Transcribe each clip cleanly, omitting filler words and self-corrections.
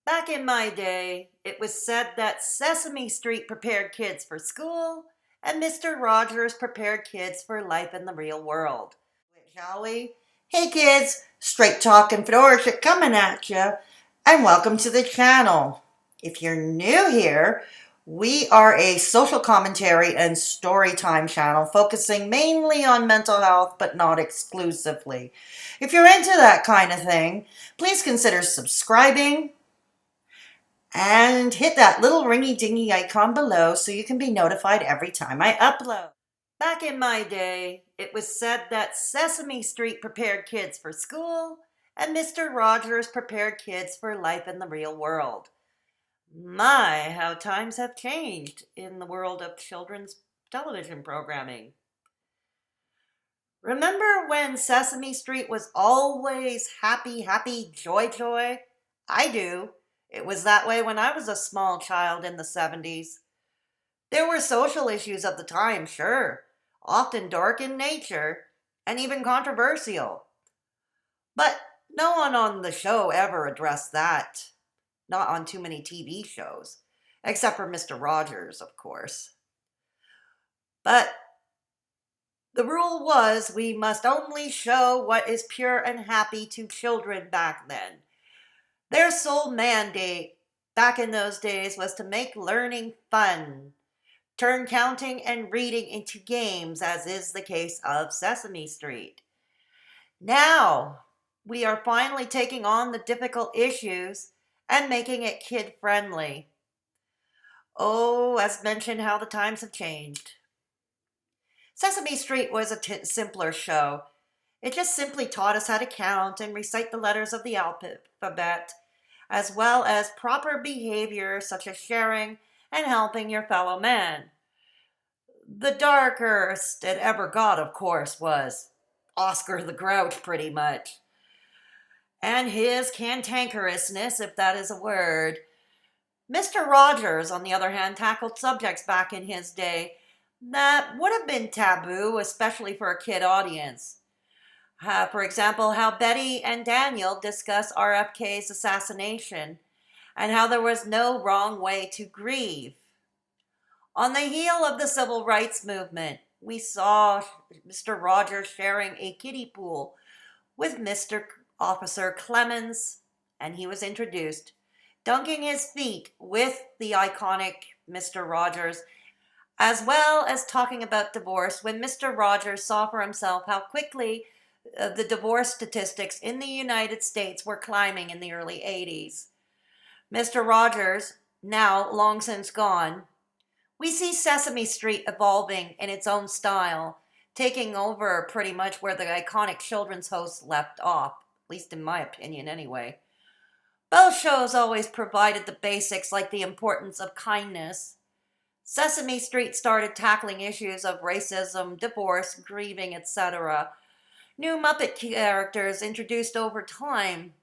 Back in my day, it was said that Sesame Street prepared kids for school and Mr. Rogers prepared kids for life in the real world. Shall we? Hey kids, Straight Talk and Fedora coming at you, and welcome to the channel. If you're new here, we are a social commentary and story time channel focusing mainly on mental health, but not exclusively. If you're into that kind of thing, please consider subscribing and hit that little ringy dingy icon below so you can be notified every time I upload. Back in my day, it was said that Sesame Street prepared kids for school and Mr. Rogers prepared kids for life in the real world. My, how times have changed in the world of children's television programming. Remember when Sesame Street was always happy, happy, joy, joy? I do. It was that way when I was a small child in the 70s. There were social issues of the time, sure, often dark in nature and even controversial. But no one on the show ever addressed that. Not on too many TV shows, except for Mr. Rogers, of course. But the rule was we must only show what is pure and happy to children back then. Their sole mandate back in those days was to make learning fun, turn counting and reading into games, as is the case of Sesame Street. Now, we are finally taking on the difficult issues and making it kid friendly. Oh, as mentioned, how the times have changed. Sesame Street was a simpler show. It just simply taught us how to count and recite the letters of the alphabet, as well as proper behavior such as sharing and helping your fellow man. The darkest it ever got, of course, was Oscar the Grouch, pretty much. And his cantankerousness, if that is a word. Mr. Rogers, on the other hand, tackled subjects back in his day that would have been taboo, especially for a kid audience. For example, how Betty and Daniel discuss RFK's assassination and how there was no wrong way to grieve. On the heel of the civil rights movement, we saw Mr. Rogers sharing a kiddie pool with Mr. Officer Clemens, and he was introduced, dunking his feet with the iconic Mr. Rogers, as well as talking about divorce when Mr. Rogers saw for himself how quickly the divorce statistics in the United States were climbing in the early 80s. Mr. Rogers, now long since gone, we see Sesame Street evolving in its own style, taking over pretty much where the iconic children's hosts left off, at least in my opinion anyway. Both shows always provided the basics like the importance of kindness. Sesame Street started tackling issues of racism, divorce, grieving, etc. New Muppet characters introduced over time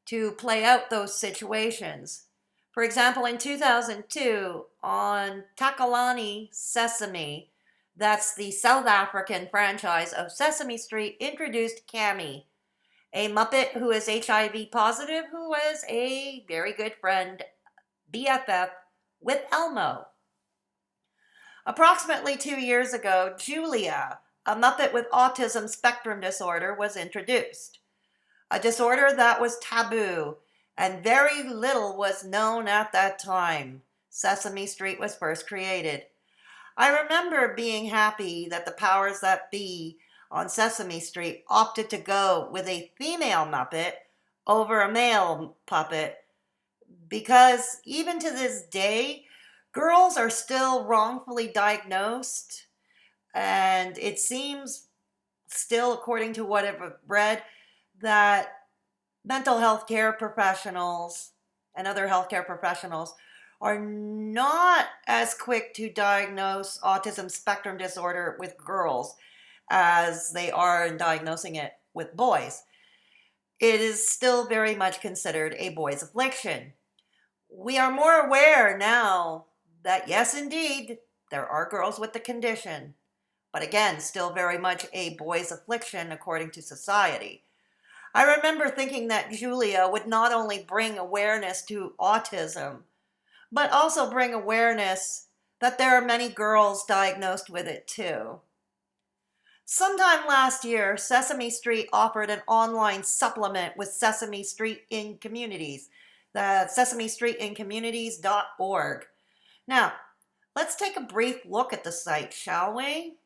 to play out those situations. For example, in 2002, on Karli Sesame, that's the South African franchise of Sesame Street, introduced Cammy, a Muppet who is HIV positive, who was a very good friend, BFF, with Elmo. Approximately 2 years ago, Julia, a Muppet with autism spectrum disorder, was introduced. A disorder that was taboo, and very little was known at that time. Sesame Street was first created. I remember being happy that the powers that be on Sesame Street opted to go with a female Muppet over a male puppet, because even to this day, girls are still wrongfully diagnosed, and it seems still, according to what I've read, that mental health care professionals and other healthcare professionals are not as quick to diagnose autism spectrum disorder with girls as they are in diagnosing it with boys. It is still very much considered a boy's affliction. We are more aware now that yes, indeed, there are girls with the condition, but again, still very much a boy's affliction according to society. I remember thinking that Julia would not only bring awareness to autism, but also bring awareness that there are many girls diagnosed with it too. Sometime last year, Sesame Street offered an online supplement with Sesame Street in Communities. That's sesamestreetincommunities.org. Now, let's take a brief look at the site, shall we?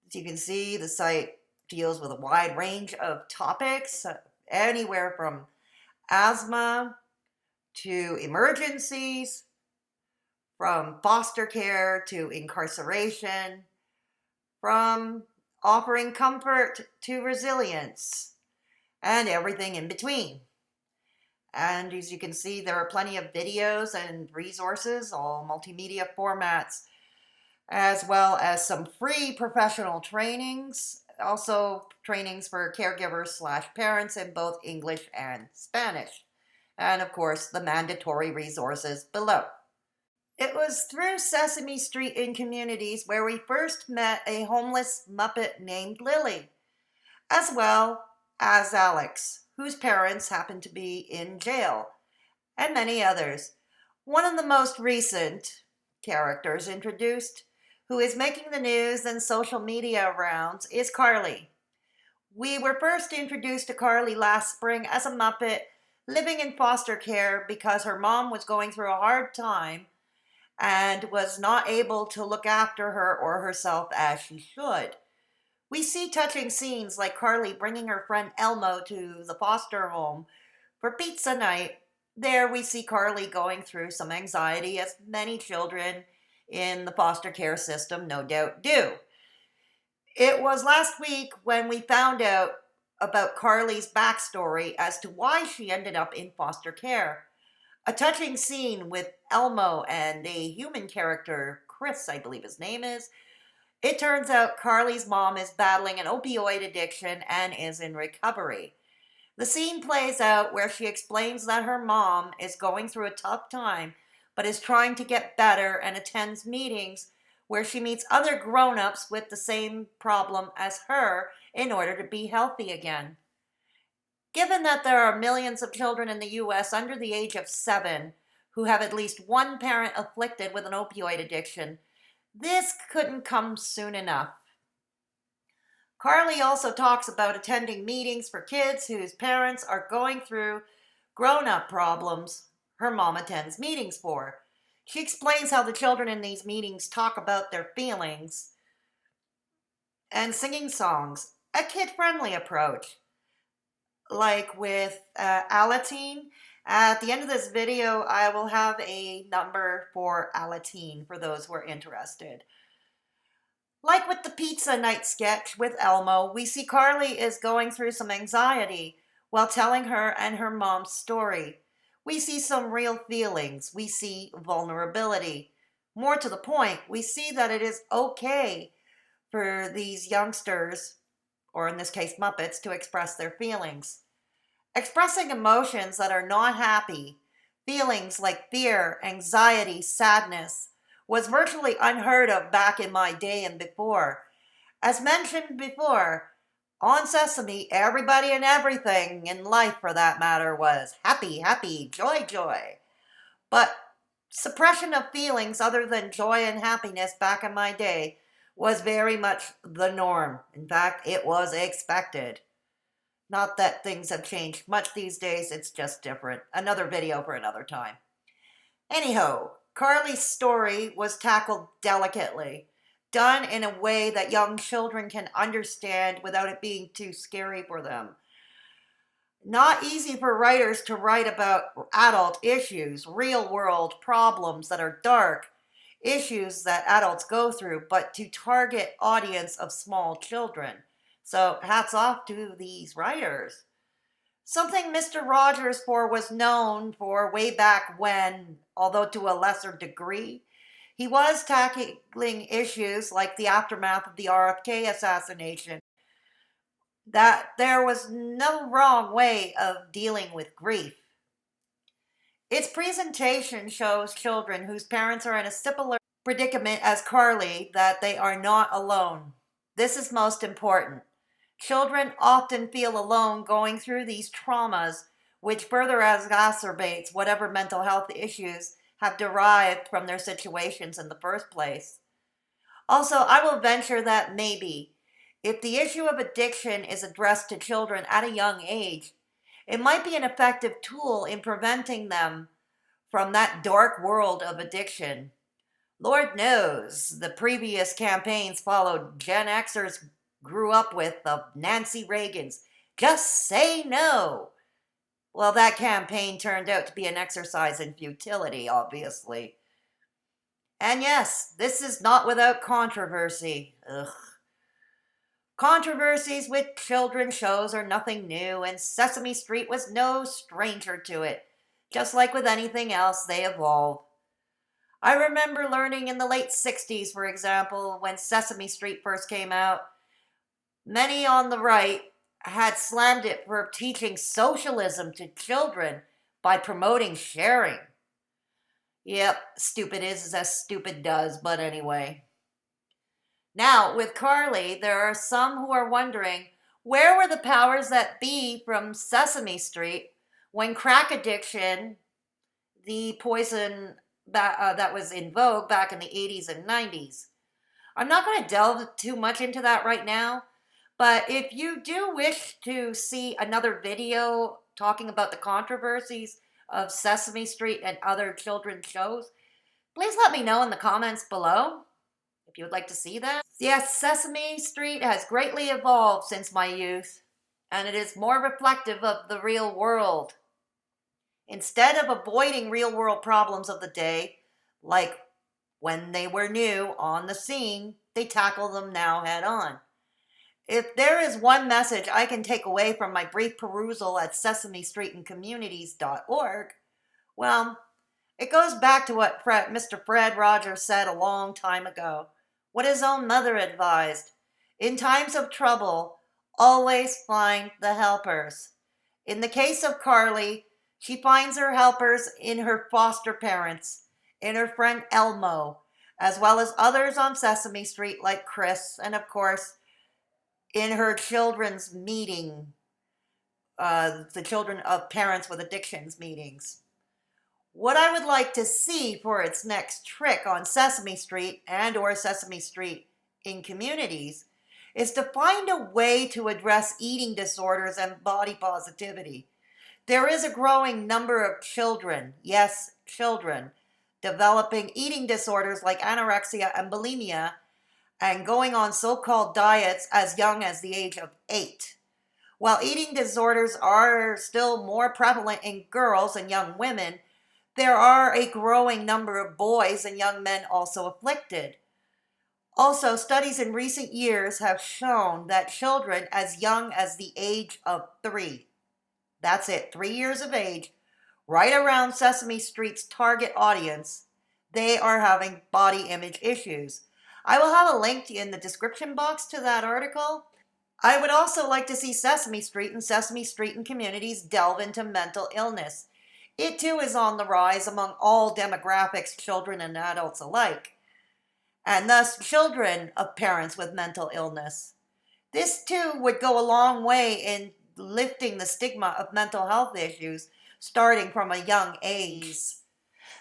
As you can see, the site deals with a wide range of topics, anywhere from asthma to emergencies, from foster care to incarceration, from offering comfort to resilience, and everything in between. And as you can see, there are plenty of videos and resources, all multimedia formats, as well as some free professional trainings, also trainings for caregivers slash parents in both English and Spanish. And of course, the mandatory resources below. It was through Sesame Street in Communities where we first met a homeless Muppet named Lily, as well as Alex, whose parents happened to be in jail, and many others. One of the most recent characters introduced, who is making the news and social media rounds, is Karli. We were first introduced to Karli last spring as a Muppet living in foster care because her mom was going through a hard time and was not able to look after her or herself as she should. We see touching scenes like Karli bringing her friend Elmo to the foster home for pizza night. There we see Karli going through some anxiety, as many children in the foster care system no doubt do. It was last week when we found out about Karli's backstory as to why she ended up in foster care. A touching scene with Elmo and a human character, Chris, I believe his name is. It turns out Karli's mom is battling an opioid addiction and is in recovery. The scene plays out where she explains that her mom is going through a tough time, but is trying to get better and attends meetings where she meets other grown-ups with the same problem as her in order to be healthy again. Given that there are millions of children in the U.S. under the age of 7 who have at least one parent afflicted with an opioid addiction, this couldn't come soon enough. Karli also talks about attending meetings for kids whose parents are going through grown-up problems her mom attends meetings for. She explains how the children in these meetings talk about their feelings and singing songs, a kid-friendly approach. Like with Alateen. At the end of this video, I will have a number for Alateen for those who are interested. Like with the pizza night sketch with Elmo, we see Karli is going through some anxiety while telling her and her mom's story. We see some real feelings. We see vulnerability. More to the point, we see that it is okay for these youngsters, or in this case Muppets, to express their feelings. Expressing emotions that are not happy, feelings like fear, anxiety, sadness, was virtually unheard of back in my day and before. As mentioned before, on Sesame, everybody and everything in life, for that matter, was happy, happy, joy, joy. But suppression of feelings other than joy and happiness back in my day was very much the norm. In fact, it was expected. Not that things have changed much these days, it's just different. Another video for another time. Anyhow, Karli's story was tackled delicately, done in a way that young children can understand without it being too scary for them. Not easy for writers to write about adult issues, real-world problems that are dark, issues that adults go through, but to target audience of small children. So hats off to these writers. Something Mr. Rogers was known for way back when, although to a lesser degree. He was tackling issues like the aftermath of the RFK assassination, that there was no wrong way of dealing with grief. Its presentation shows children whose parents are in a similar predicament as Karli that they are not alone. This is most important. Children often feel alone going through these traumas, which further exacerbates whatever mental health issues have derived from their situations in the first place. Also, I will venture that maybe, if the issue of addiction is addressed to children at a young age, it might be an effective tool in preventing them from that dark world of addiction. Lord knows the previous campaigns followed Gen Xers grew up with the Nancy Reagan's Just Say No. Well, that campaign turned out to be an exercise in futility, obviously. And yes, this is not without controversy. Ugh. Controversies with children's shows are nothing new, and Sesame Street was no stranger to it. Just like with anything else, they evolve. I remember learning in the late 60s, for example, when Sesame Street first came out, many on the right had slammed it for teaching socialism to children by promoting sharing. Yep, stupid is as stupid does, but anyway. Now, with Karli, there are some who are wondering, where were the powers that be from Sesame Street when crack addiction, the poison that was in vogue back in the 80s and 90s? I'm not going to delve too much into that right now, but if you do wish to see another video talking about the controversies of Sesame Street and other children's shows, please let me know in the comments below if you would like to see that. Yes, Sesame Street has greatly evolved since my youth, and it is more reflective of the real world. Instead of avoiding real world problems of the day, like when they were new on the scene, they tackle them now head on. If there is one message I can take away from my brief perusal at sesamestreetandcommunities.org, well, it goes back to what Mr. Fred Rogers said a long time ago, what his own mother advised. In times of trouble, always find the helpers. In the case of Karli, she finds her helpers in her foster parents, in her friend Elmo, as well as others on Sesame Street like Chris, and of course, in her children's meeting, the children of parents with addictions meetings. What I would like to see for its next trick on Sesame Street and or Sesame Street in communities is to find a way to address eating disorders and body positivity. There is a growing number of children, yes, children, developing eating disorders like anorexia and bulimia and going on so-called diets as young as the age of 8. While eating disorders are still more prevalent in girls and young women, there are a growing number of boys and young men also afflicted. Also, studies in recent years have shown that children as young as the age of 3, that's it, 3 years of age, right around Sesame Street's target audience, they are having body image issues. I will have a link in the description box to that article. I would also like to see Sesame Street and communities delve into mental illness. It too is on the rise among all demographics, children and adults alike, and thus children of parents with mental illness. This too would go a long way in lifting the stigma of mental health issues starting from a young age.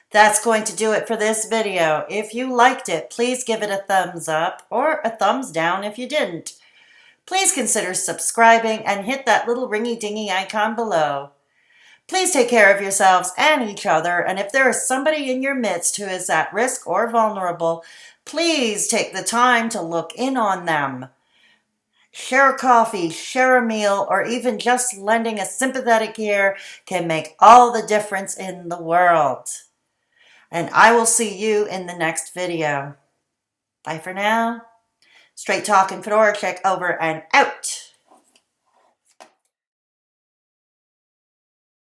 That's going to do it for this video. If you liked it, please give it a thumbs up or a thumbs down if you didn't. Please consider subscribing and hit that little ringy-dingy icon below. Please take care of yourselves and each other, and if there is somebody in your midst who is at risk or vulnerable, please take the time to look in on them. Share a coffee, share a meal, or even just lending a sympathetic ear can make all the difference in the world. And I will see you in the next video. Bye for now. Straight Talkin' Fedora check over and out.